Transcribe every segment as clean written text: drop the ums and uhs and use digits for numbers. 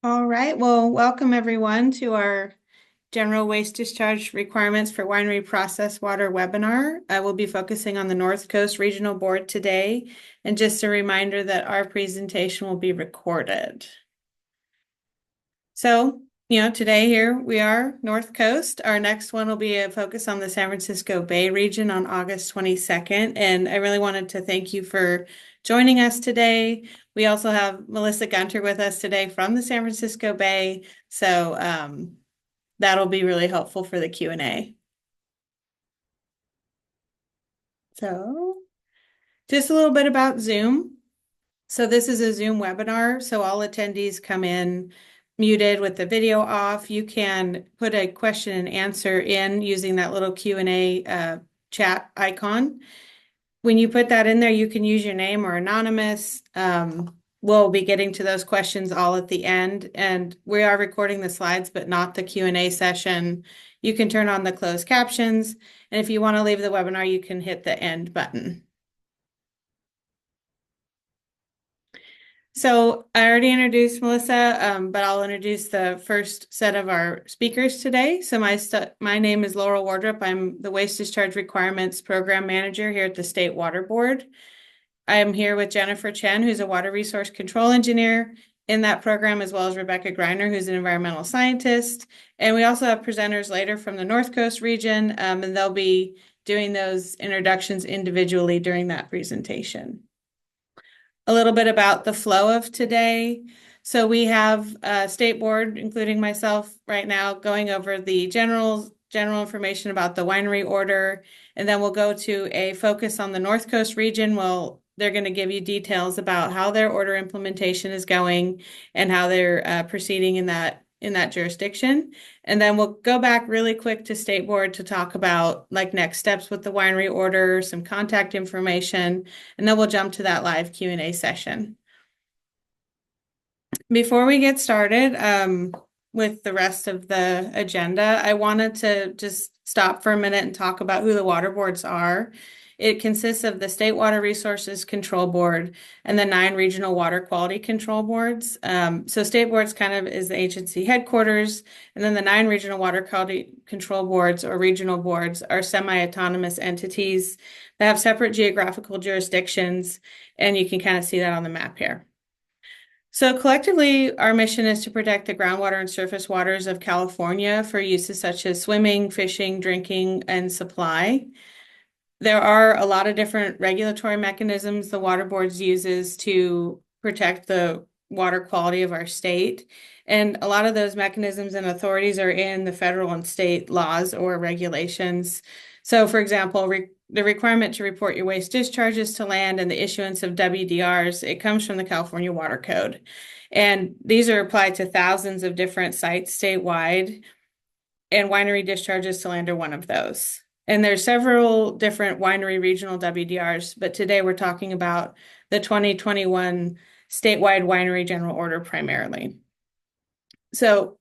All right, well, welcome everyone to our General Waste Discharge Requirements for Winery Process Water webinar. I will be focusing on the North Coast Regional Board today, and just a reminder that our presentation will be recorded. So, today here we are, North Coast. Our next one will be a focus on the San Francisco Bay region on August 22nd, and I really wanted to thank you for joining us today. We also have Melissa Gunter with us today from the San Francisco Bay, so that'll be really helpful for the Q&A. So just a little bit about Zoom. So this is a Zoom webinar, so all attendees come in muted with the video off. You can put a question and answer in using that little Q&A chat icon. When you put that in there, you can use your name or anonymous. We'll be getting to those questions all at the end, and we are recording the slides, but not the Q&A session. You can turn on the closed captions, and if you want to leave the webinar, you can hit the end button. So I already introduced Melissa, but I'll introduce the first set of our speakers today. So my name is Laurel Wardrop. I'm the Waste Discharge Requirements Program Manager here at the State Water Board. I am here with Jennifer Chen, who's a Water Resource Control Engineer in that program, as well as Rebecca Greiner, who's an environmental scientist. And we also have presenters later from the North Coast region, and they'll be doing those introductions individually during that presentation. A little bit about the flow of today. So we have a state board, including myself right now, going over the general information about the winery order, and then we'll go to a focus on the North Coast region. Well, they're going to give you details about how their order implementation is going and how they're proceeding in that jurisdiction. And then we'll go back really quick to state board to talk about like next steps with the winery order, some contact information, and then we'll jump to that live Q&A session. Before we get started with the rest of the agenda, I wanted to just stop for a minute and talk about who the water boards are. It consists of the State Water Resources Control Board and the 9 regional water quality control boards. So state boards kind of is the agency headquarters, and then the 9 regional water quality control boards or regional boards are semi-autonomous entities that have separate geographical jurisdictions, and you can kind of see that on the map here. So collectively, our mission is to protect the groundwater and surface waters of California for uses such as swimming, fishing, drinking, and supply. There are a lot of different regulatory mechanisms the water boards uses to protect the water quality of our state. And a lot of those mechanisms and authorities are in the federal and state laws or regulations. So for example, the requirement to report your waste discharges to land and the issuance of WDRs, it comes from the California Water Code. And these are applied to thousands of different sites statewide, and winery discharges to land are one of those. And there's several different winery regional WDRs, but today we're talking about the 2021 statewide winery general order primarily. So,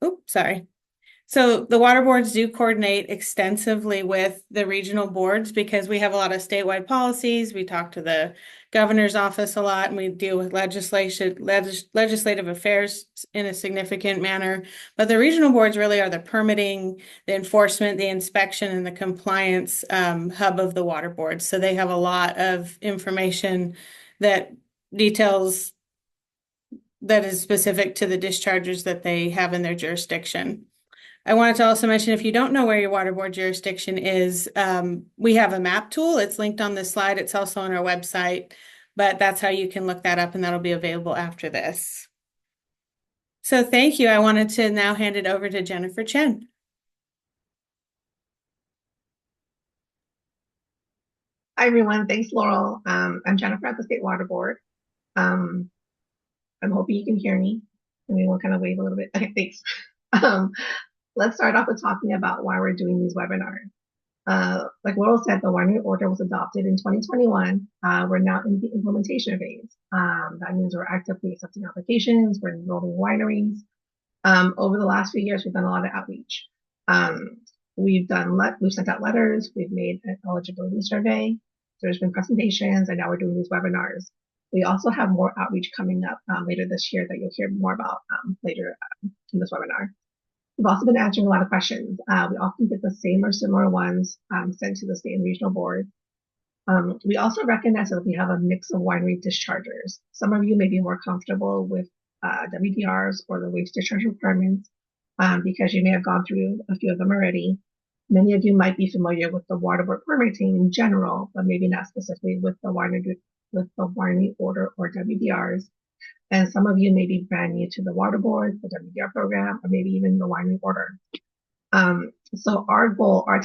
So the water boards do coordinate extensively with the regional boards because we have a lot of statewide policies. We talk to the governor's office a lot, and we deal with legislative affairs in a significant manner. But the regional boards really are the permitting, the enforcement, the inspection, and the compliance hub of the water boards. So they have a lot of information that details that is specific to the discharges that they have in their jurisdiction. I wanted to also mention, if you don't know where your water board jurisdiction is, we have a map tool. It's linked on this slide. It's also on our website, but that's how you can look that up, and that'll be available after this. So thank you. I wanted to now hand it over to Jennifer Chen. Hi, everyone. Thanks, Laurel. I'm Jennifer at the State Water Board. I'm hoping you can hear me. And we will kind of wave a little bit. Okay, thanks. Let's start off with talking about why we're doing these webinars. Like Laurel said, the winery order was adopted in 2021. We're now in the implementation phase. That means we're actively accepting applications, we're enrolling wineries. Over the last few years, we've done a lot of outreach. We've sent out letters, we've made an eligibility survey, there's been presentations, and now we're doing these webinars. We also have more outreach coming up later this year that you'll hear more about later in this webinar. We've also been answering a lot of questions. We often get the same or similar ones sent to the state and regional board. We also recognize that we have a mix of winery dischargers. Some of you may be more comfortable with WDRs or the waste discharge requirements because you may have gone through a few of them already. Many of you might be familiar with the water board permitting in general, but maybe not specifically with the winery order or WDRs. And some of you may be brand new to the water board, the WDR program, or maybe even the winery order. So our goal, our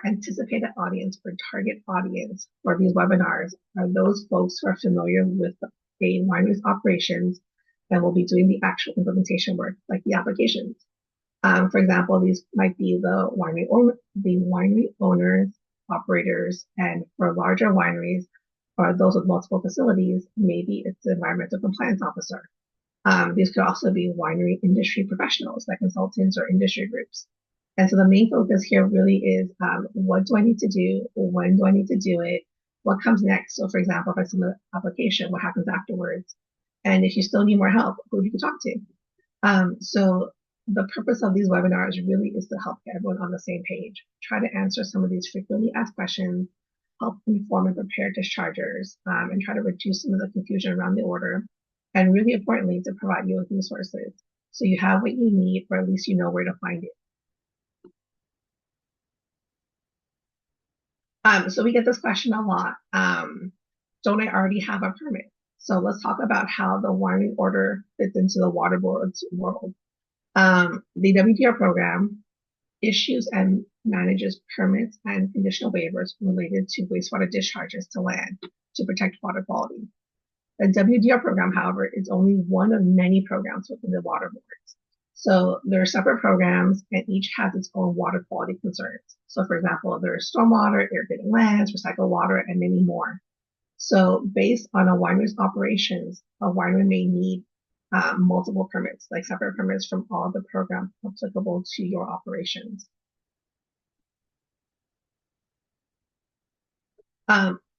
anticipated audience or target audience for these webinars are those folks who are familiar with a winery's operations and will be doing the actual implementation work, like the applications. For example, these might be the winery owners, operators, and for larger wineries or those with multiple facilities, maybe it's the environmental compliance officer. These could also be winery industry professionals like consultants or industry groups. And so the main focus here really is what do I need to do? When do I need to do it? What comes next? So for example, if I submit an application, what happens afterwards? And if you still need more help, who do you talk to? So the purpose of these webinars really is to help everyone on the same page, try to answer some of these frequently asked questions, help inform and prepare dischargers, and try to reduce some of the confusion around the order, and really importantly, to provide you with resources so you have what you need, or at least you know where to find it. So we get this question a lot. Don't I already have a permit? So let's talk about how the winery order fits into the water board's world. The WDR program issues and manages permits and conditional waivers related to wastewater discharges to land to protect water quality. The WDR program, however, is only one of many programs within the water boards. So there are separate programs and each has its own water quality concerns. So for example, there's stormwater, irrigating lands, recycled water, and many more. So based on a winery's operations, a winery may need multiple permits, like separate permits from all the programs applicable to your operations.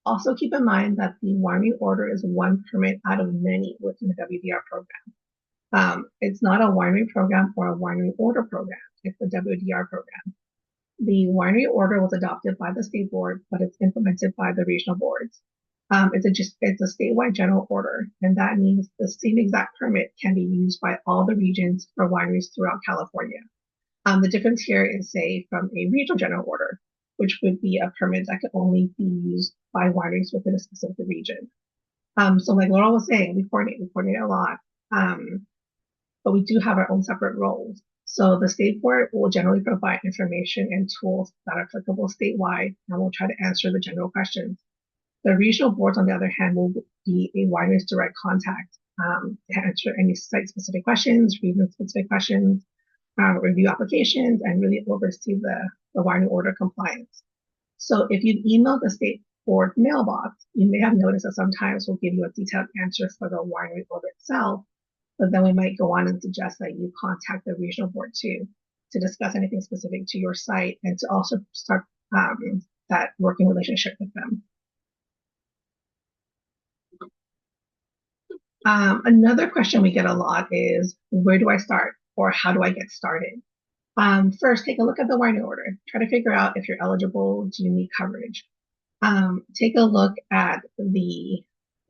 Also keep in mind that the winery order is one permit out of many within the WDR program. It's not a winery program or a winery order program. It's the WDR program. The winery order was adopted by the state board, but it's implemented by the regional boards. It's a statewide general order, and that means the same exact permit can be used by all the regions for wineries throughout California. The difference here is, say, from a regional general order, which would be a permit that could only be used by wineries within a specific region. So like Laurel was saying, we coordinate a lot, but we do have our own separate roles. So the state board will generally provide information and tools that are applicable statewide, and will try to answer the general questions. The regional boards, on the other hand, will be a winery's direct contact to answer any site-specific questions, region-specific questions, review applications, and really oversee the winery order compliance. So if you email the state board mailbox, you may have noticed that sometimes we'll give you a detailed answer for the winery order itself, but then we might go on and suggest that you contact the regional board too to discuss anything specific to your site and to also start that working relationship with them. Another question we get a lot is, where do I start, or how do I get started? First, take a look at the winery order. Try to figure out if you're eligible, do you need coverage? Take a look at the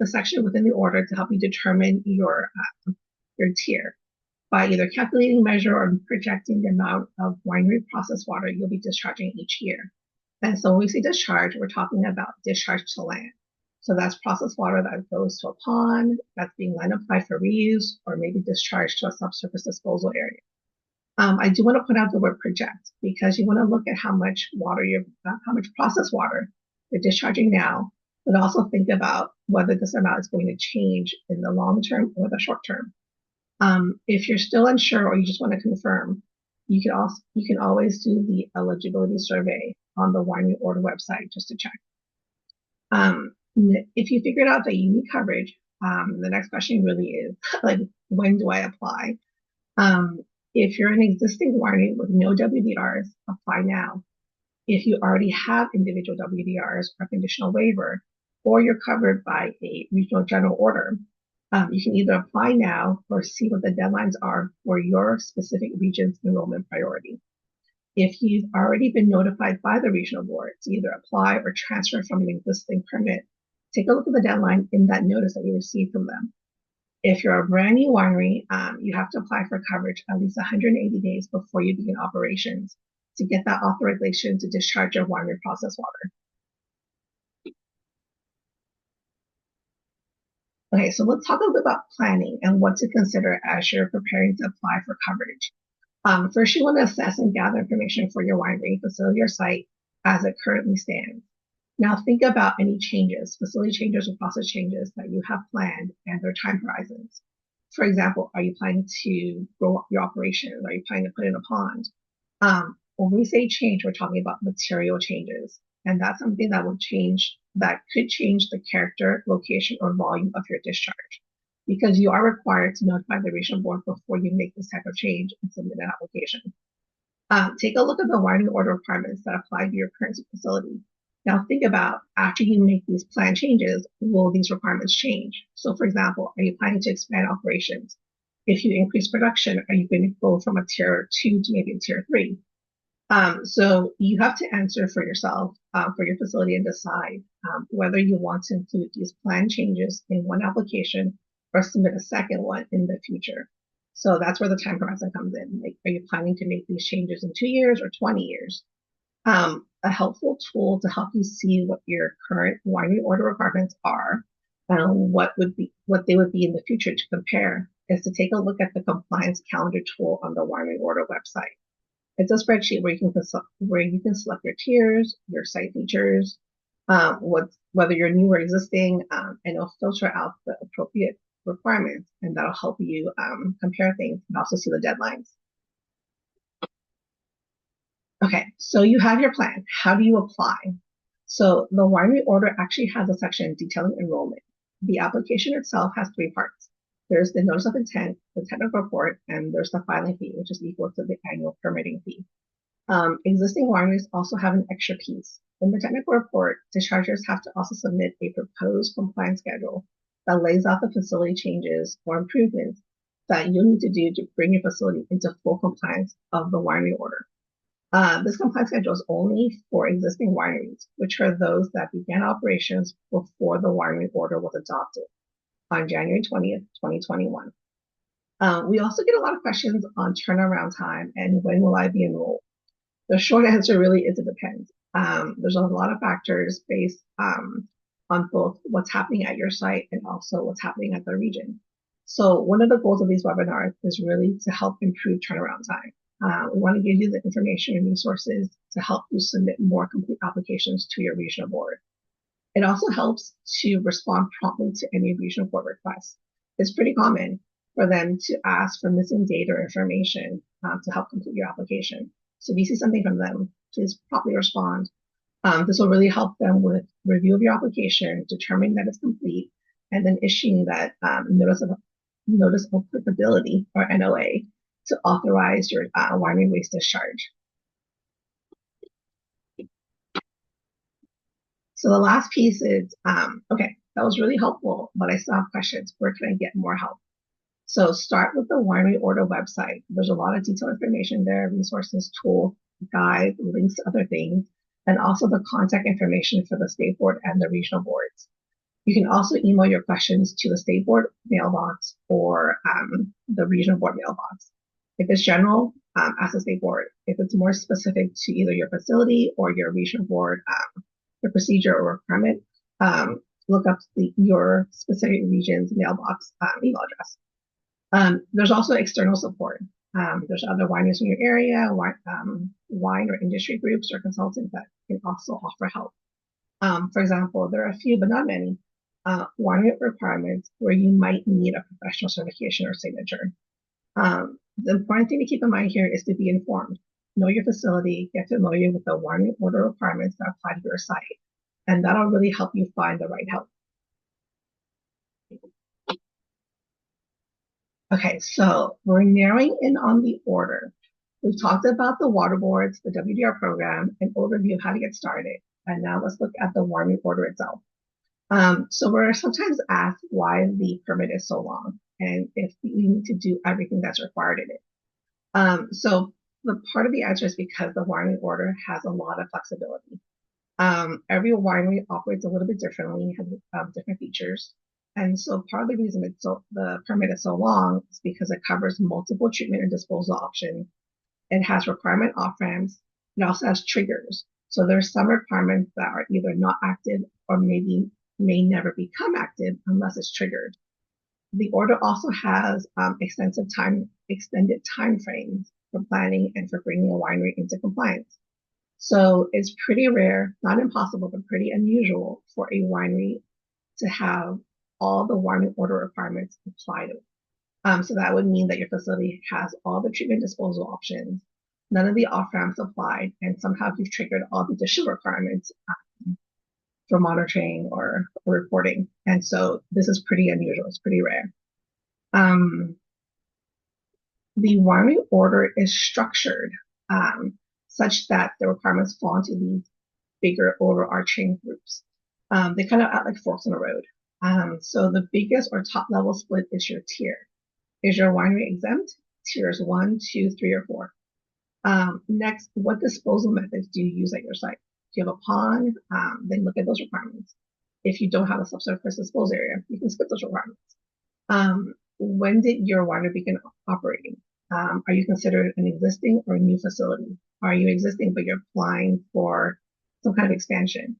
section within the order to help you determine your tier by either calculating, measure, or projecting the amount of winery processed water you'll be discharging each year. And so when we say discharge, we're talking about discharge to land. So that's processed water that goes to a pond, that's being land applied for reuse, or maybe discharged to a subsurface disposal area. I do want to put out the word project because you want to look at how much processed water you're discharging now, but also think about whether this amount is going to change in the long term or the short term. If you're still unsure or you just want to confirm, you can always do the eligibility survey on the winery order website just to check. If you figured out that you need coverage, the next question really is, like, when do I apply? If you're an existing winery with no WDRs, apply now. If you already have individual WDRs or conditional waiver, or you're covered by a regional general order, you can either apply now or see what the deadlines are for your specific region's enrollment priority. If you've already been notified by the regional board to either apply or transfer from an existing permit, take a look at the deadline in that notice that you received from them. If you're a brand new winery, you have to apply for coverage at least 180 days before you begin operations to get that authorization to discharge your winery process water. Okay, so let's talk a little bit about planning and what to consider as you're preparing to apply for coverage. First, you want to assess and gather information for your winery, facility, or site as it currently stands. Now think about any changes, facility changes or process changes that you have planned and their time horizons. For example, are you planning to grow up your operations? Are you planning to put in a pond? When we say change, we're talking about material changes, and that's something that will change, that could change the character, location, or volume of your discharge, because you are required to notify the regional board before you make this type of change and submit an application. Take a look at the winery order requirements that apply to your current facility. Now think about, after you make these plan changes, will these requirements change? So for example, are you planning to expand operations? If you increase production, are you going to go from a tier 2 to maybe a tier 3? So you have to answer for yourself, for your facility, and decide whether you want to include these plan changes in one application or submit a second one in the future. So that's where the time horizon comes in. Like, are you planning to make these changes in 2 years or 20 years? A helpful tool to help you see what your current winery order requirements are and what they would be in the future to compare is to take a look at the compliance calendar tool on the winery order website. It's a spreadsheet where you can select your tiers, your site features, whether you're new or existing, and it'll filter out the appropriate requirements, and that'll help you compare things and also see the deadlines. Okay, so you have your plan. How do you apply? So the winery order actually has a section detailing enrollment. The application itself has 3 parts. There's the notice of intent, the technical report, and there's the filing fee, which is equal to the annual permitting fee. Existing wineries also have an extra piece. In the technical report, dischargers have to also submit a proposed compliance schedule that lays out the facility changes or improvements that you'll need to do to bring your facility into full compliance of the winery order. This compliance schedule is only for existing wineries, which are those that began operations before the winery order was adopted on January 20th, 2021. We also get a lot of questions on turnaround time and when will I be enrolled? The short answer really is it depends. There's a lot of factors based on both what's happening at your site and also what's happening at the region. So one of the goals of these webinars is really to help improve turnaround time. We want to give you the information and resources to help you submit more complete applications to your regional board. It also helps to respond promptly to any regional board requests. It's pretty common for them to ask for missing data or information to help complete your application. So if you see something from them, please promptly respond. This will really help them with review of your application, determining that it's complete, and then issuing that notice of applicability, or NOA, to authorize your winery waste discharge. So the last piece is, okay, that was really helpful, but I still have questions. Where can I get more help? So start with the winery order website. There's a lot of detailed information there, resources, tools, guides, links to other things, and also the contact information for the state board and the regional boards. You can also email your questions to the state board mailbox or the regional board mailbox. If it's general, ask the state board. If it's more specific to either your facility or your regional board, the procedure or requirement, look up your specific region's mailbox email address. There's also external support. There's other wineries in your area, wine or industry groups or consultants that can also offer help. For example, there are a few, but not many, winery requirements where you might need a professional certification or signature. The important thing to keep in mind here is to be informed. Know your facility, get familiar with the winery order requirements that apply to your site, and that'll really help you find the right help. Okay, so we're narrowing in on the order. We've talked about the water boards, the WDR program, an overview of how to get started. And now let's look at the winery order itself. So we're sometimes asked why the permit is so long and if we need to do everything that's required in it. So the part of the answer is because the winery order has a lot of flexibility. Every winery operates a little bit differently, has different features. And so part of the reason the permit is so long is because it covers multiple treatment and disposal options. It has requirement off-ramps. It also has triggers. So there's some requirements that are either not active or maybe may never become active unless it's triggered. The order also has extended time frames for planning and for bringing a winery into compliance. So it's pretty rare, not impossible, but pretty unusual for a winery to have all the winery order requirements applied to it. So that would mean that your facility has all the treatment disposal options, none of the off-ramps applied, and somehow you've triggered all the additional requirements for monitoring or reporting. And so this is pretty unusual. It's pretty rare. Um, the winery order is structured such that the requirements fall into these bigger overarching groups. They kind of act like forks in the road. So the biggest or top level split is your tier. Is your winery exempt? Tiers 1, 2, 3, or 4. Next, what disposal methods do you use at your site? If you have a pond, then look at those requirements. If you don't have a subsurface disposal area, you can skip those requirements. When did your winery begin operating? Are you considered an existing or a new facility? Are you existing but you're applying for some kind of expansion?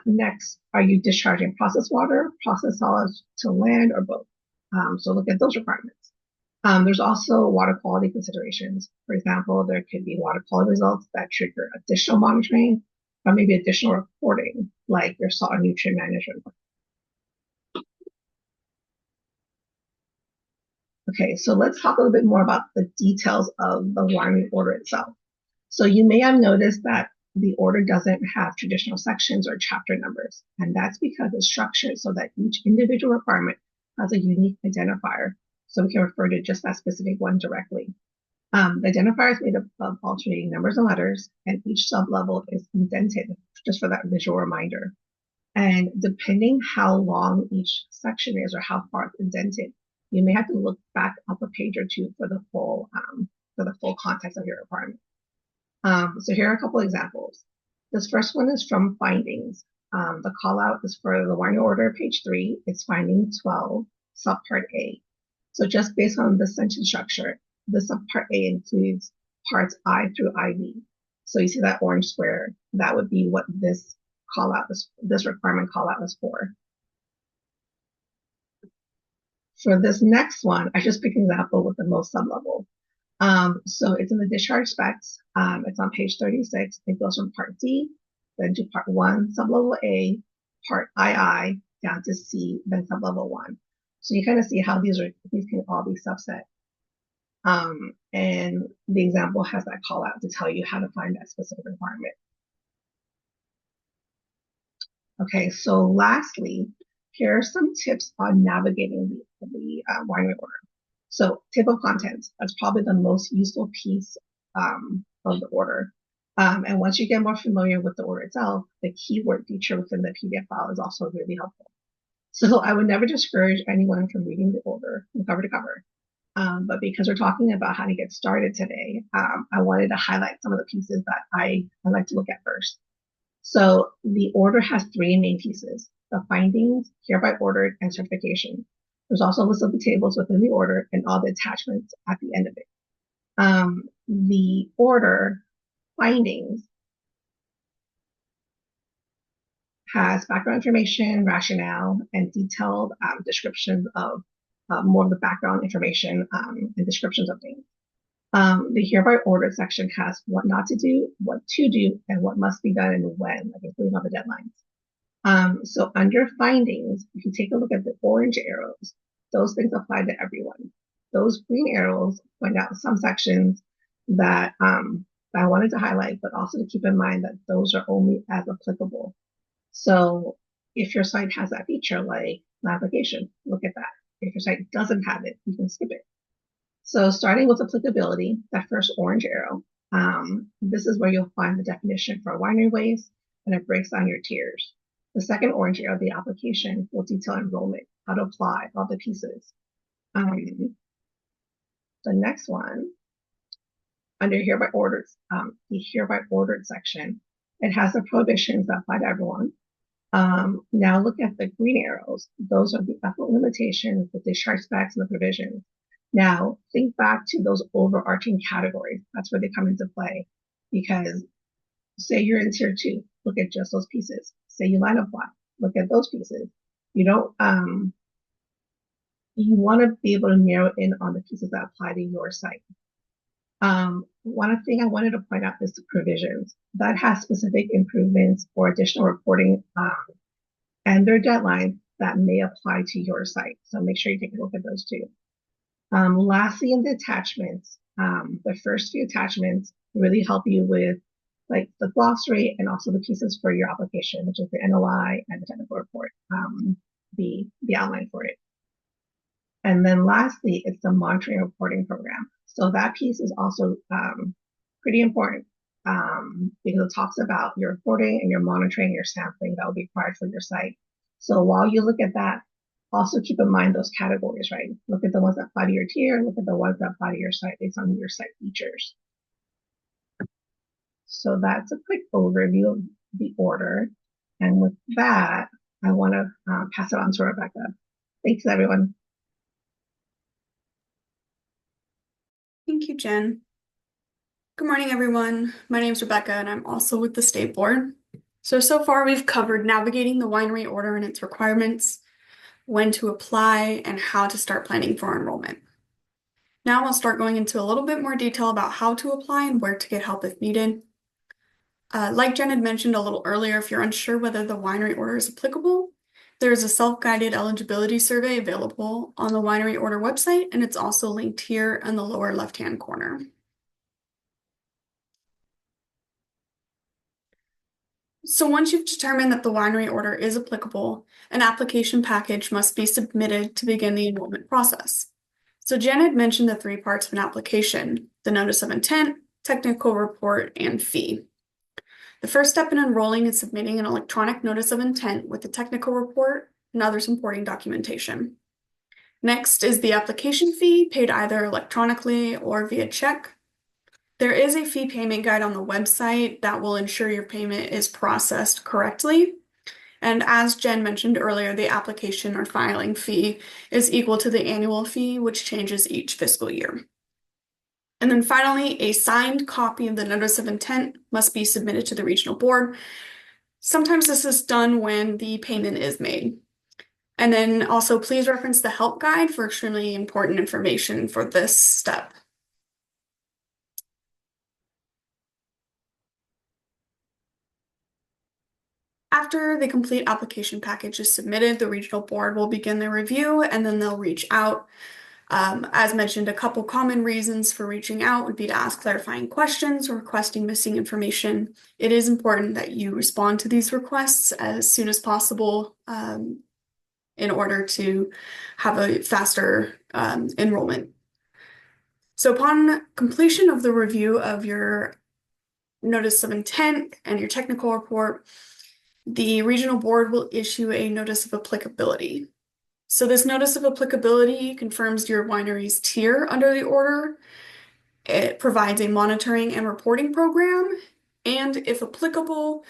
Next, are you discharging processed water, processed solids to land, or both? So look at those requirements. There's also water quality considerations. For example, there could be water quality results that trigger additional monitoring or maybe additional reporting, like your salt and nutrient management. Okay, so let's talk a little bit more about the details of the winery order itself. So you may have noticed that the order doesn't have traditional sections or chapter numbers, and that's because it's structured so that each individual requirement has a unique identifier, so we can refer to just that specific one directly. The identifier is made up of alternating numbers and letters, and each sub-level is indented just for that visual reminder. And depending how long each section is or how far it's indented, you may have to look back up a page or two for the full context of your requirement. So here are a couple examples. This first one is from findings. The call out is for the winery order, page 3. It's finding 12, subpart A. So just based on the sentence structure, the subpart A includes parts I through IV. So you see that orange square, that would be what this requirement call out is for. For this next one, I just picked an example with the most sublevel. So it's in the discharge specs. It's on page 36. It goes from part D, then to part 1, sublevel A, part II, down to C, then sublevel 1. So you kind of see how these can all be subset. And the example has that call out to tell you how to find that specific requirement. Okay, so lastly, here are some tips on navigating the winery order. So table of contents, that's probably the most useful piece of the order. And once you get more familiar with the order itself, the keyword feature within the PDF file is also really helpful. So I would never discourage anyone from reading the order from cover to cover. But because we're talking about how to get started today, I wanted to highlight some of the pieces that I like to look at first. So the order has 3 main pieces: the findings, hereby ordered, and certification. There's also a list of the tables within the order and all the attachments at the end of it. The order findings has background information, rationale, and detailed descriptions of more of the background information and descriptions of things. The hereby ordered section has what not to do, what to do, and what must be done and when, like including all the deadlines. So under findings, if you take a look at the orange arrows, those things apply to everyone. Those green arrows point out some sections that I wanted to highlight, but also to keep in mind that those are only as applicable. So if your site has that feature, like an application, look at that. If your site doesn't have it, you can skip it. So starting with applicability, that first orange arrow, this is where you'll find the definition for winery waste, and it breaks down your tiers. The second orange area of the application will detail enrollment, how to apply, all the pieces. The next one, under hereby orders, the hereby ordered section, it has the prohibitions that apply to everyone. Now look at the green arrows. Those are the effluent limitations, the discharge specs, and the provisions. Now think back to those overarching categories. That's where they come into play. Because say you're in tier 2, look at just those pieces. Say you line apply, look at those pieces. You don't you want to be able to narrow in on the pieces that apply to your site. One thing I wanted to point out is the provisions that has specific improvements or additional reporting and their deadlines that may apply to your site. So make sure you take a look at those too. Lastly, in the attachments, the first few attachments really help you with like the glossary and also the pieces for your application, which is the NOI and the technical report, the outline for it. And then lastly, it's the monitoring and reporting program. So that piece is also pretty important because it talks about your reporting and your monitoring, your sampling that will be required for your site. So while you look at that, also keep in mind those categories, right? Look at the ones that apply to your tier, look at the ones that apply to your site based on your site features. So that's a quick overview of the order. And with that, I want to pass it on to Rebecca. Thanks, everyone. Thank you, Jen. Good morning, everyone. My name is Rebecca, and I'm also with the State Board. So far we've covered navigating the winery order and its requirements, when to apply, and how to start planning for enrollment. Now I'll start going into a little bit more detail about how to apply and where to get help if needed. Like Jen had mentioned a little earlier, if you're unsure whether the winery order is applicable, there is a self-guided eligibility survey available on the winery order website, and it's also linked here in the lower left-hand corner. So once you've determined that the winery order is applicable, an application package must be submitted to begin the enrollment process. So Jen had mentioned the 3 parts of an application: the notice of intent, technical report, and fee. The first step in enrolling is submitting an electronic notice of intent with the technical report and other supporting documentation. Next is the application fee, paid either electronically or via check. There is a fee payment guide on the website that will ensure your payment is processed correctly. And as Jen mentioned earlier, the application or filing fee is equal to the annual fee, which changes each fiscal year. And then finally, a signed copy of the notice of intent must be submitted to the regional board. Sometimes this is done when the payment is made. And then also please reference the help guide for extremely important information for this step. After the complete application package is submitted, the regional board will begin their review and then they'll reach out. As mentioned, a couple common reasons for reaching out would be to ask clarifying questions or requesting missing information. It is important that you respond to these requests as soon as possible in order to have a faster enrollment. So upon completion of the review of your notice of intent and your technical report, the regional board will issue a notice of applicability. So this notice of applicability confirms your winery's tier under the order. It provides a monitoring and reporting program, and if applicable,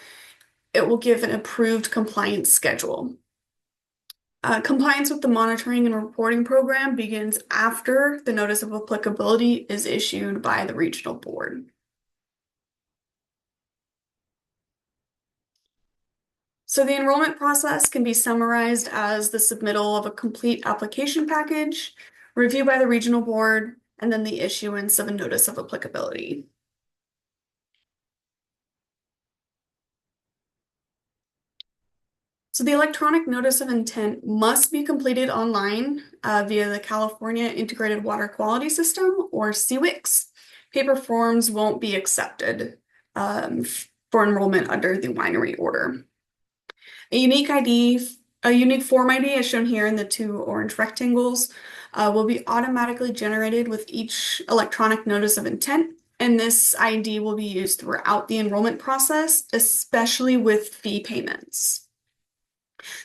it will give an approved compliance schedule. Compliance with the monitoring and reporting program begins after the notice of applicability is issued by the regional board. So the enrollment process can be summarized as the submittal of a complete application package, review by the regional board, and then the issuance of a notice of applicability. So the electronic notice of intent must be completed online via the California Integrated Water Quality System, or CWICS. Paper forms won't be accepted for enrollment under the winery order. A unique form ID, as shown here in the 2 orange rectangles, will be automatically generated with each electronic notice of intent, and this ID will be used throughout the enrollment process, especially with fee payments.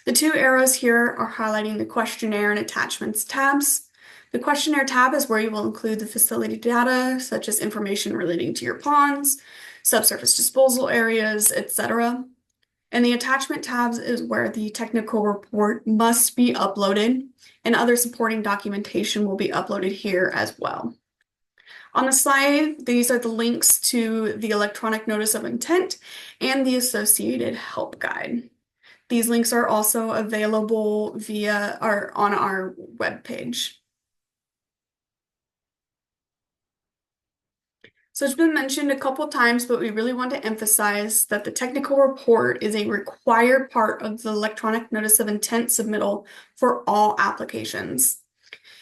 The two arrows here are highlighting the questionnaire and attachments tabs. The questionnaire tab is where you will include the facility data, such as information relating to your ponds, subsurface disposal areas, etc. And the attachment tabs is where the technical report must be uploaded, and other supporting documentation will be uploaded here as well. On the slide, these are the links to the electronic notice of intent and the associated help guide. These links are also available via on our webpage. So it's been mentioned a couple times, but we really want to emphasize that the technical report is a required part of the electronic notice of intent submittal for all applications.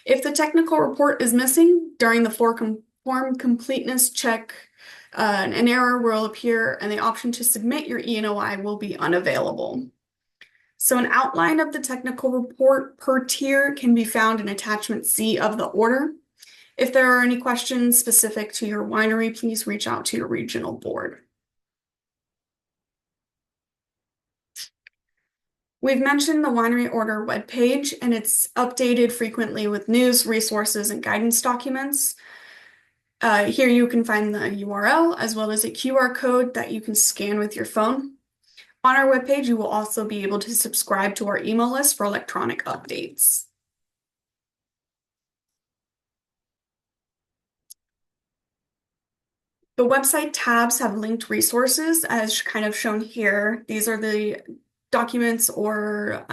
If the technical report is missing during the form completeness check, an error will appear and the option to submit your E&OI will be unavailable. So an outline of the technical report per tier can be found in attachment C of the order. If there are any questions specific to your winery, please reach out to your regional board. We've mentioned the winery order webpage, and it's updated frequently with news, resources, and guidance documents. Here you can find the URL as well as a QR code that you can scan with your phone. On our webpage, you will also be able to subscribe to our email list for electronic updates. The website tabs have linked resources as kind of shown here. These are the documents or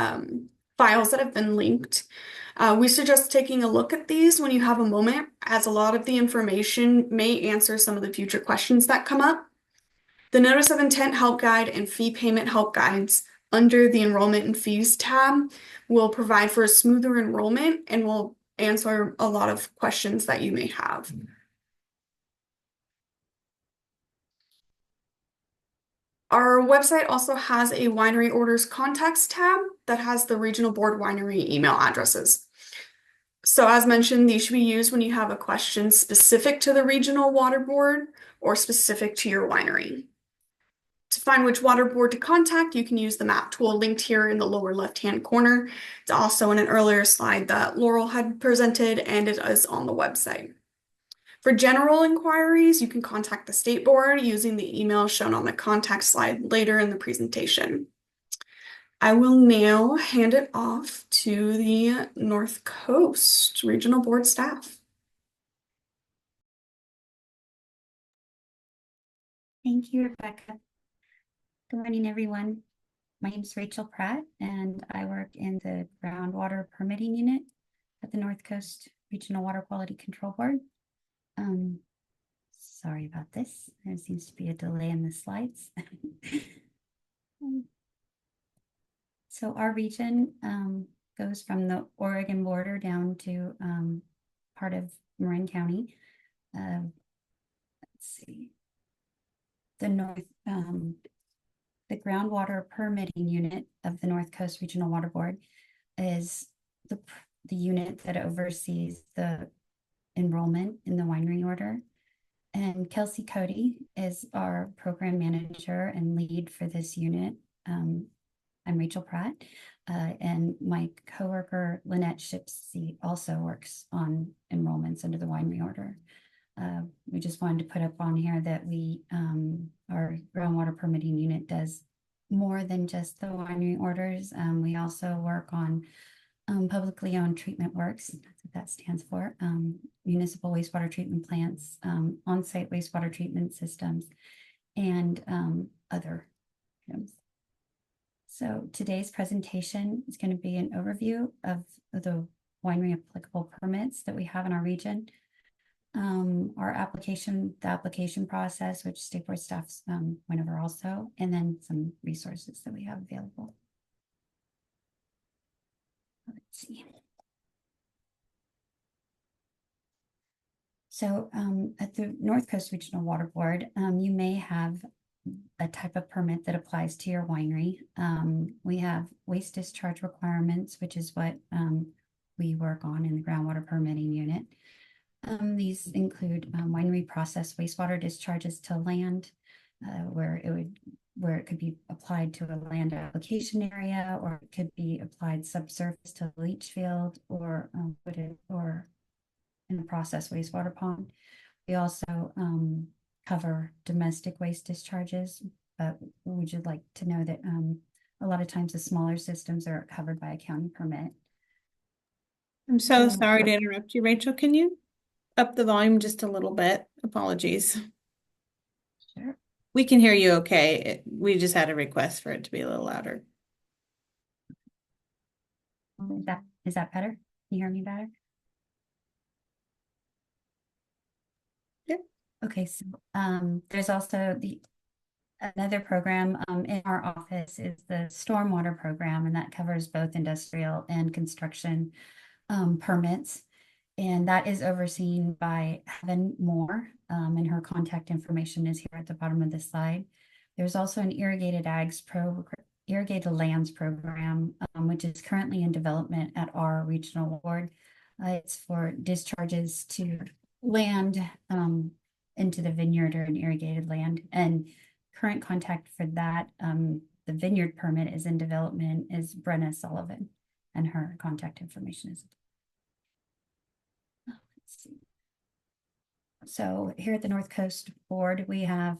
files that have been linked. We suggest taking a look at these when you have a moment, as a lot of the information may answer some of the future questions that come up. The Notice of Intent Help Guide and Fee Payment Help Guides under the Enrollment and Fees tab will provide for a smoother enrollment and will answer a lot of questions that you may have. Our website also has a winery orders contacts tab that has the regional board winery email addresses. So as mentioned, these should be used when you have a question specific to the regional water board or specific to your winery. To find which water board to contact, you can use the map tool linked here in the lower left-hand corner. It's also in an earlier slide that Laurel had presented, and it is on the website. For general inquiries, you can contact the state board using the email shown on the contact slide later in the presentation. I will now hand it off to the North Coast Regional Board staff. Thank you, Rebecca. Good morning, everyone. My name is Rachel Pratt, and I work in the groundwater permitting unit at the North Coast Regional Water Quality Control Board. Sorry about this. There seems to be a delay in the slides. So our region goes from the Oregon border down to part of Marin County. Let's see. The groundwater permitting unit of the North Coast Regional Water Board is the unit that oversees the enrollment in the winery order. And Kelsey Cody is our program manager and lead for this unit. I'm Rachel Pratt, and my coworker Lynette Shipsey also works on enrollments under the winery order. We just wanted to put up on here that our groundwater permitting unit does more than just the winery orders. We also work on publicly owned treatment works, that's what that stands for, municipal wastewater treatment plants, on-site wastewater treatment systems, and other items. So today's presentation is going to be an overview of the winery applicable permits that we have in our region, the application process, which state board staff went over also, and then some resources that we have available. Let's see. So at the North Coast Regional Water Board, you may have a type of permit that applies to your winery. We have waste discharge requirements, which is what we work on in the groundwater permitting unit. These include winery process wastewater discharges to land, where it could be applied to a land application area, or it could be applied subsurface to a leach field, or or in a process wastewater pond. We also cover domestic waste discharges, but would you like to know that a lot of times the smaller systems are covered by a county permit? I'm so sorry to interrupt you, Rachel. Can you up the volume just a little bit? Apologies. Sure. We can hear you okay. We just had a request for it to be a little louder. Is that better? Can you hear me better? Yep. Okay, so there's also another program in our office is the stormwater program, and that covers both industrial and construction permits. And that is overseen by Heaven Moore, and her contact information is here at the bottom of the slide. There's also an irrigated lands program, which is currently in development at our regional board. It's for discharges to land into the vineyard or an irrigated land. And current contact for that, the vineyard permit is in development, is Brenna Sullivan, and her contact information is. Let's see. So here at the North Coast Board, we have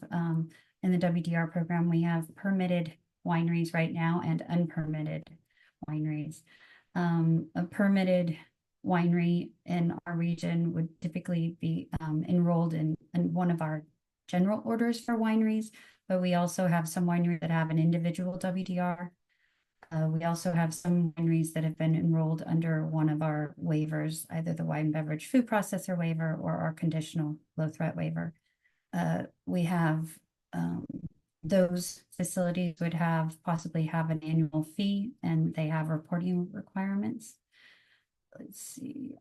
in the WDR program, we have permitted wineries right now and unpermitted wineries. A permitted winery in our region would typically be enrolled in one of our general orders for wineries, but we also have some wineries that have an individual WDR. We also have some wineries that have been enrolled under one of our waivers, either the wine beverage food processor waiver or our conditional low threat waiver. We have those facilities would possibly have an annual fee, and they have reporting requirements. Let's see.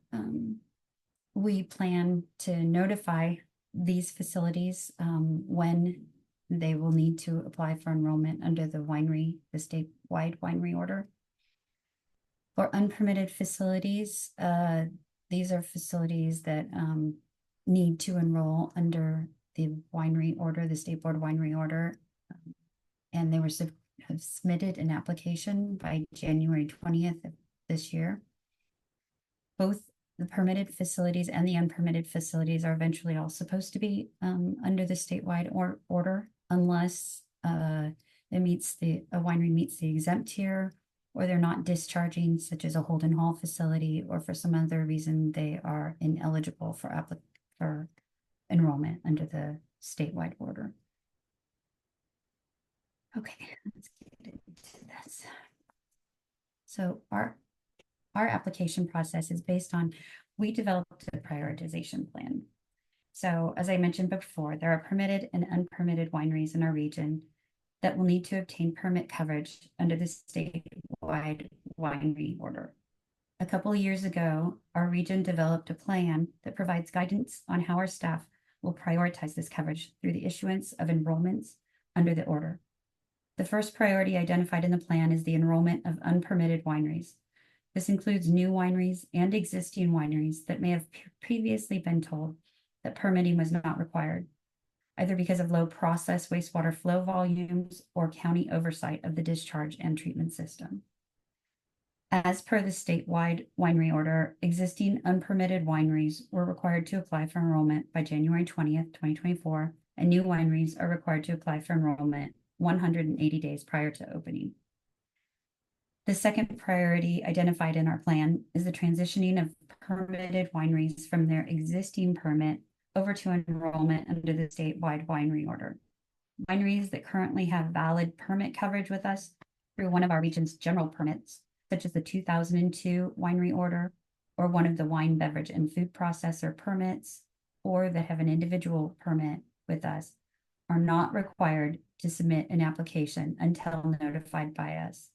We plan to notify these facilities when they will need to apply for enrollment under the statewide winery order. For unpermitted facilities, these are facilities that need to enroll under the winery order, the state board winery order, and they have submitted an application by January 20th of this year. Both the permitted facilities and the unpermitted facilities are eventually all supposed to be under the statewide order, unless a winery meets the exempt tier, or they're not discharging, such as a Holden Hall facility, or for some other reason they are ineligible for enrollment under the statewide order. Okay, let's get into this. So our application process is based on, we developed a prioritization plan. So as I mentioned before, there are permitted and unpermitted wineries in our region that will need to obtain permit coverage under the statewide winery order. A couple of years ago, our region developed a plan that provides guidance on how our staff will prioritize this coverage through the issuance of enrollments under the order. The first priority identified in the plan is the enrollment of unpermitted wineries. This includes new wineries and existing wineries that may have previously been told that permitting was not required, either because of low process wastewater flow volumes or county oversight of the discharge and treatment system. As per the statewide winery order, existing unpermitted wineries were required to apply for enrollment by January 20th, 2024, and new wineries are required to apply for enrollment 180 days prior to opening. The second priority identified in our plan is the transitioning of permitted wineries from their existing permit over to enrollment under the statewide winery order. Wineries that currently have valid permit coverage with us through one of our region's general permits, such as the 2002 winery order, or one of the wine, beverage, and food processor permits, or that have an individual permit with us, are not required to submit an application until notified by us.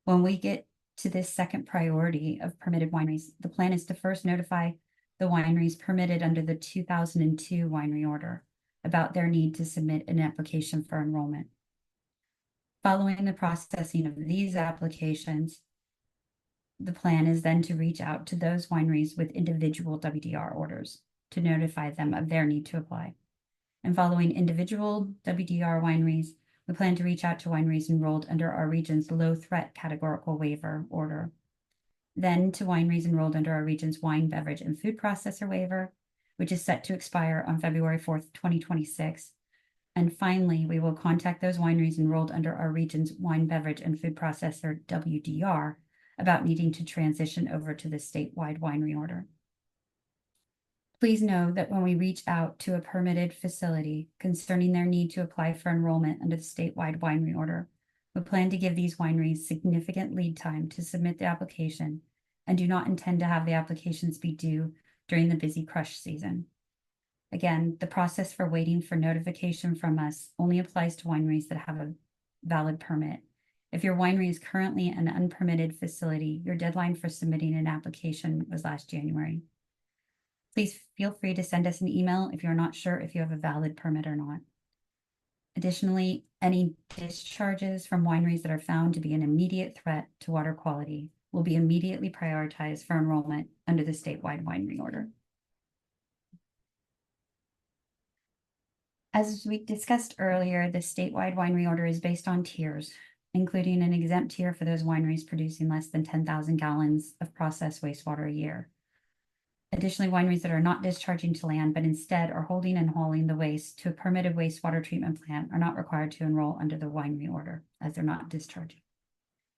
When we get to this second priority of permitted wineries, the plan is to first notify the wineries permitted under the 2002 winery order about their need to submit an application for enrollment. Following the processing of these applications, the plan is then to reach out to those wineries with individual WDR orders to notify them of their need to apply. And following individual WDR wineries, we plan to reach out to wineries enrolled under our region's low threat categorical waiver order. Then to wineries enrolled under our region's wine, beverage, and food processor waiver, which is set to expire on February 4th, 2026. And finally, we will contact those wineries enrolled under our region's wine, beverage, and food processor WDR about needing to transition over to the statewide winery order. Please know that when we reach out to a permitted facility concerning their need to apply for enrollment under the statewide winery order, we plan to give these wineries significant lead time to submit the application and do not intend to have the applications be due during the busy crush season. Again, the process for waiting for notification from us only applies to wineries that have a valid permit. If your winery is currently an unpermitted facility, your deadline for submitting an application was last January. Please feel free to send us an email if you're not sure if you have a valid permit or not. Additionally, any discharges from wineries that are found to be an immediate threat to water quality will be immediately prioritized for enrollment under the statewide winery order. As we discussed earlier, the statewide winery order is based on tiers, including an exempt tier for those wineries producing less than 10,000 gallons of processed wastewater a year. Additionally, wineries that are not discharging to land, but instead are holding and hauling the waste to a permitted wastewater treatment plant are not required to enroll under the winery order, as they're not discharging.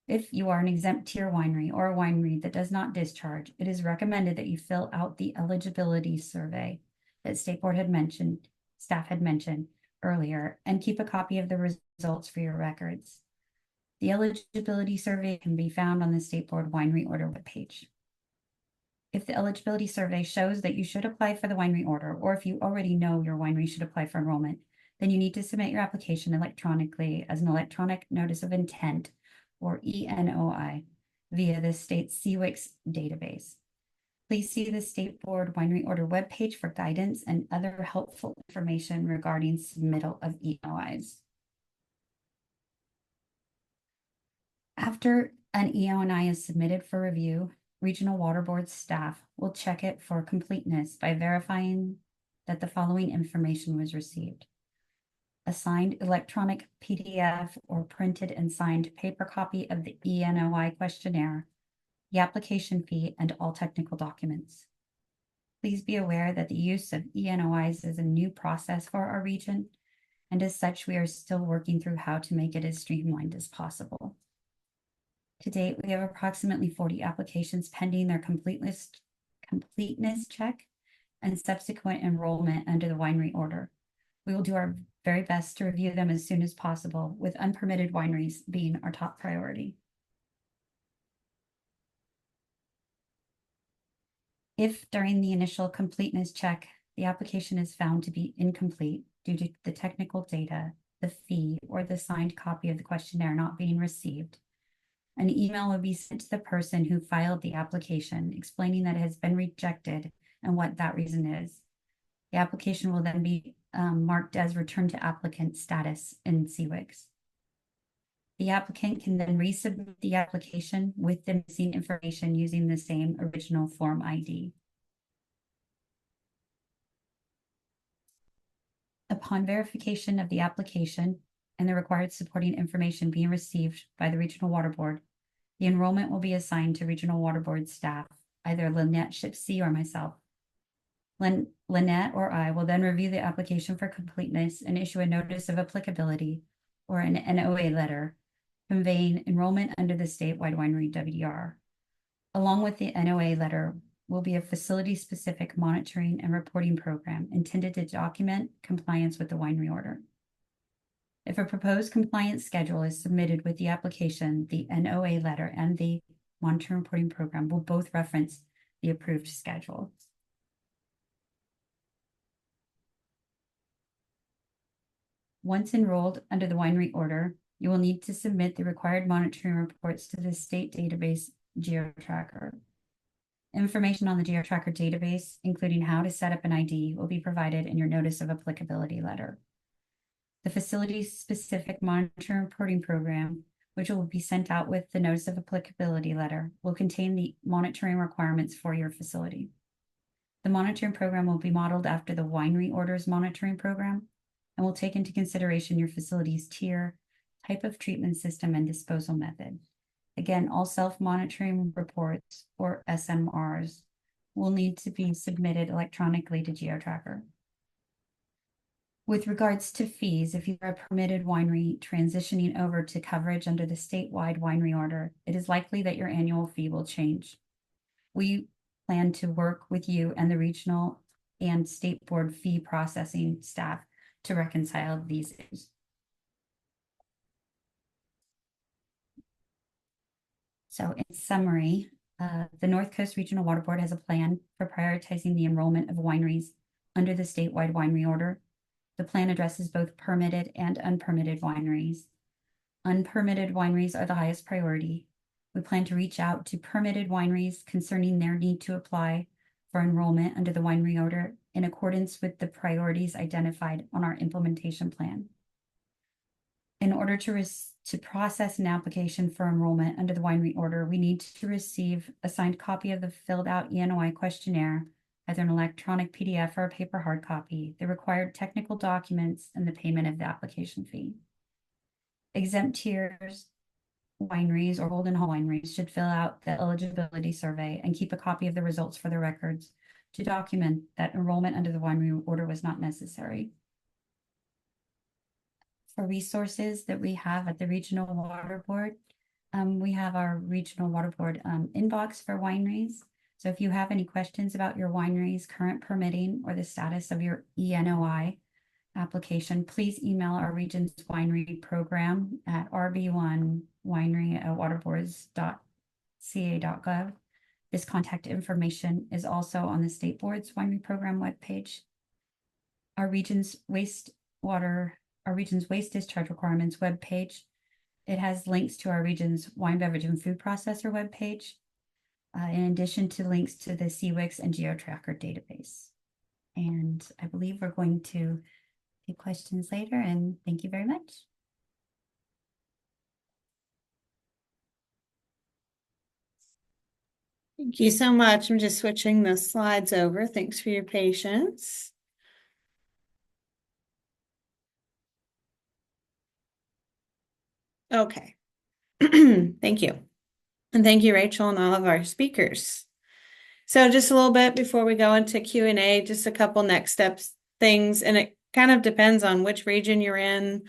If you are an exempt tier winery or a winery that does not discharge, it is recommended that you fill out the eligibility survey that staff had mentioned earlier, and keep a copy of the results for your records. The eligibility survey can be found on the State Board Winery Order webpage. If the eligibility survey shows that you should apply for the winery order, or if you already know your winery should apply for enrollment, then you need to submit your application electronically as an electronic notice of intent, or ENOI, via the state's SWRCB database. Please see the State Board Winery Order webpage for guidance and other helpful information regarding submittal of ENOIs. After an ENOI is submitted for review, Regional Water Board staff will check it for completeness by verifying that the following information was received: a signed electronic PDF or printed and signed paper copy of the ENOI questionnaire, the application fee, and all technical documents. Please be aware that the use of ENOIs is a new process for our region, and as such, we are still working through how to make it as streamlined as possible. To date, we have approximately 40 applications pending their completeness check and subsequent enrollment under the winery order. We will do our very best to review them as soon as possible, with unpermitted wineries being our top priority. If during the initial completeness check, the application is found to be incomplete due to the technical data, the fee, or the signed copy of the questionnaire not being received, an email will be sent to the person who filed the application explaining that it has been rejected and what that reason is. The application will then be marked as returned to applicant status in SWRCB. The applicant can then resubmit the application with the missing information using the same original form ID. Upon verification of the application and the required supporting information being received by the Regional Water Board, the enrollment will be assigned to Regional Water Board staff, either Lynette Shipsey or myself. Lynette or I will then review the application for completeness and issue a notice of applicability or an NOA letter conveying enrollment under the statewide winery WDR. Along with the NOA letter will be a facility-specific monitoring and reporting program intended to document compliance with the winery order. If a proposed compliance schedule is submitted with the application, the NOA letter and the monitoring reporting program will both reference the approved schedule. Once enrolled under the winery order, you will need to submit the required monitoring reports to the state database GeoTracker. Information on the GeoTracker database, including how to set up an ID, will be provided in your notice of applicability letter. The facility-specific monitoring reporting program, which will be sent out with the notice of applicability letter, will contain the monitoring requirements for your facility. The monitoring program will be modeled after the winery orders monitoring program and will take into consideration your facility's tier, type of treatment system, and disposal method. Again, all self-monitoring reports, or SMRs, will need to be submitted electronically to GeoTracker. With regards to fees, if you are a permitted winery transitioning over to coverage under the statewide winery order, it is likely that your annual fee will change. We plan to work with you and the regional and state board fee processing staff to reconcile these issues. So in summary, the North Coast Regional Water Board has a plan for prioritizing the enrollment of wineries under the statewide winery order. The plan addresses both permitted and unpermitted wineries. Unpermitted wineries are the highest priority. We plan to reach out to permitted wineries concerning their need to apply for enrollment under the winery order in accordance with the priorities identified on our implementation plan. In order to process an application for enrollment under the winery order, we need to receive a signed copy of the filled out ENOI questionnaire, either an electronic PDF or a paper hard copy, the required technical documents, and the payment of the application fee. Exempt tiers, wineries, or Golden Hall wineries should fill out the eligibility survey and keep a copy of the results for their records to document that enrollment under the winery order was not necessary. For resources that we have at the Regional Water Board, we have our Regional Water Board inbox for wineries. So if you have any questions about your winery's current permitting or the status of your ENOI application, please email our Region's Winery program at rb1winery@waterboards.ca.gov. This contact information is also on the State Board's Winery Program webpage. Our region's waste discharge requirements webpage. It has links to our region's wine, beverage, and food processor webpage, in addition to links to the SWRCB and GeoTracker database. And I believe we're going to take questions later, and thank you very much. Thank you so much. I'm just switching the slides over. Thanks for your patience. Okay. Thank you. And thank you, Rachel, and all of our speakers. So just a little bit before we go into Q&A, just a couple next steps things, and it kind of depends on which region you're in,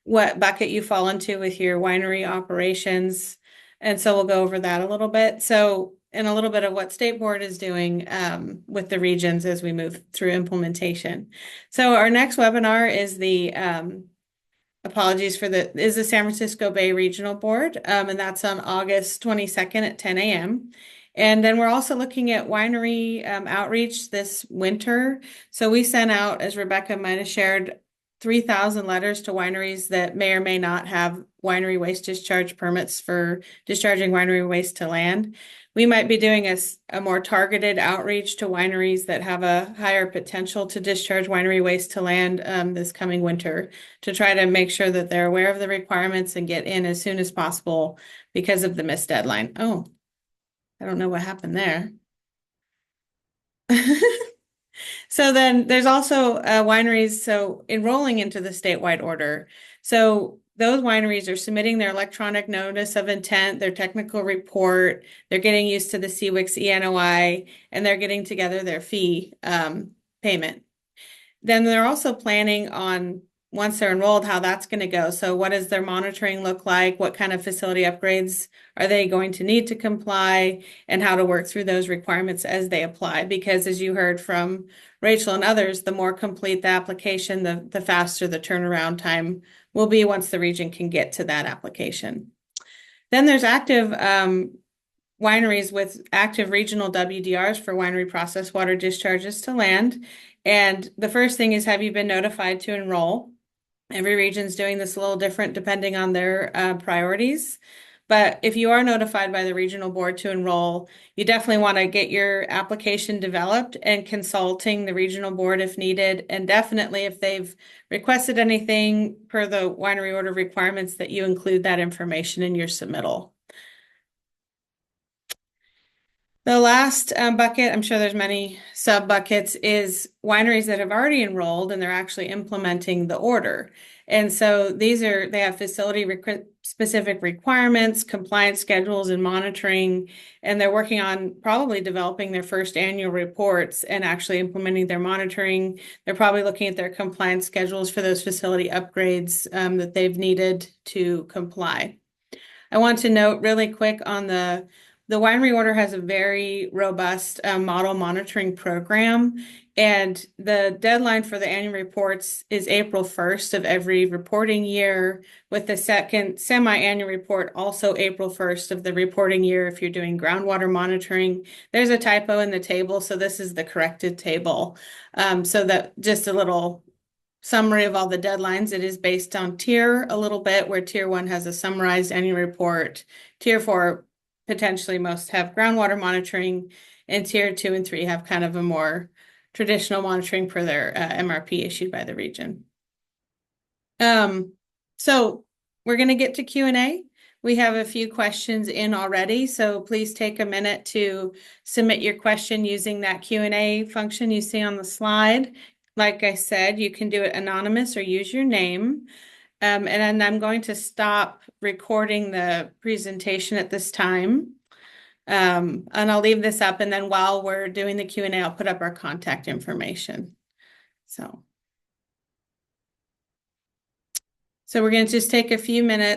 what bucket you fall into with your winery operations. And so we'll go over that a little bit. So, and a little bit of what State Board is doing with the regions as we move through implementation. So our next webinar is the is the San Francisco Bay Regional Board, and that's on August 22nd at 10 a.m. And then we're also looking at winery outreach this winter. So we sent out, as Rebecca might have shared, 3,000 letters to wineries that may or may not have winery waste discharge permits for discharging winery waste to land. We might be doing a more targeted outreach to wineries that have a higher potential to discharge winery waste to land this coming winter to try to make sure that they're aware of the requirements and get in as soon as possible because of the missed deadline. Oh, I don't know what happened there. So then there's also wineries, so enrolling into the statewide order. So those wineries are submitting their electronic notice of intent, their technical report, they're getting used to the SWRCB ENOI, and they're getting together their fee payment. Then they're also planning on, once they're enrolled, how that's going to go. So what does their monitoring look like? What kind of facility upgrades are they going to need to comply, and how to work through those requirements as they apply? Because as you heard from Rachel and others, the more complete the application, the faster the turnaround time will be once the region can get to that application. Then there's active wineries with active regional WDRs for winery processed water discharges to land. And the first thing is, have you been notified to enroll? Every region's doing this a little different depending on their priorities. But if you are notified by the regional board to enroll, you definitely want to get your application developed and consulting the regional board if needed. And definitely if they've requested anything per the winery order requirements, that you include that information in your submittal. The last bucket, I'm sure there's many sub buckets, is wineries that have already enrolled and they're actually implementing the order. And so they have facility specific requirements, compliance schedules, and monitoring, and they're working on probably developing their first annual reports and actually implementing their monitoring. They're probably looking at their compliance schedules for those facility upgrades that they've needed to comply. I want to note really quick on the winery order has a very robust model monitoring program, and the deadline for the annual reports is April 1st of every reporting year, with the second semi-annual report also April 1st of the reporting year if you're doing groundwater monitoring. There's a typo in the table, so this is the corrected table. So that just a little summary of all the deadlines. It is based on tier a little bit, where tier 1 has a summarized annual report. Tier 4 potentially most have groundwater monitoring, and tier 2 and 3 have kind of a more traditional monitoring per their MRP issued by the region. So we're going to get to Q&A. We have a few questions in already, so please take a minute to submit your question using that Q&A function you see on the slide. Like I said, you can do it anonymous or use your name. And then I'm going to stop recording the presentation at this time. And I'll leave this up, and then while we're doing the Q&A, I'll put up our contact information. So we're going to just take a few minutes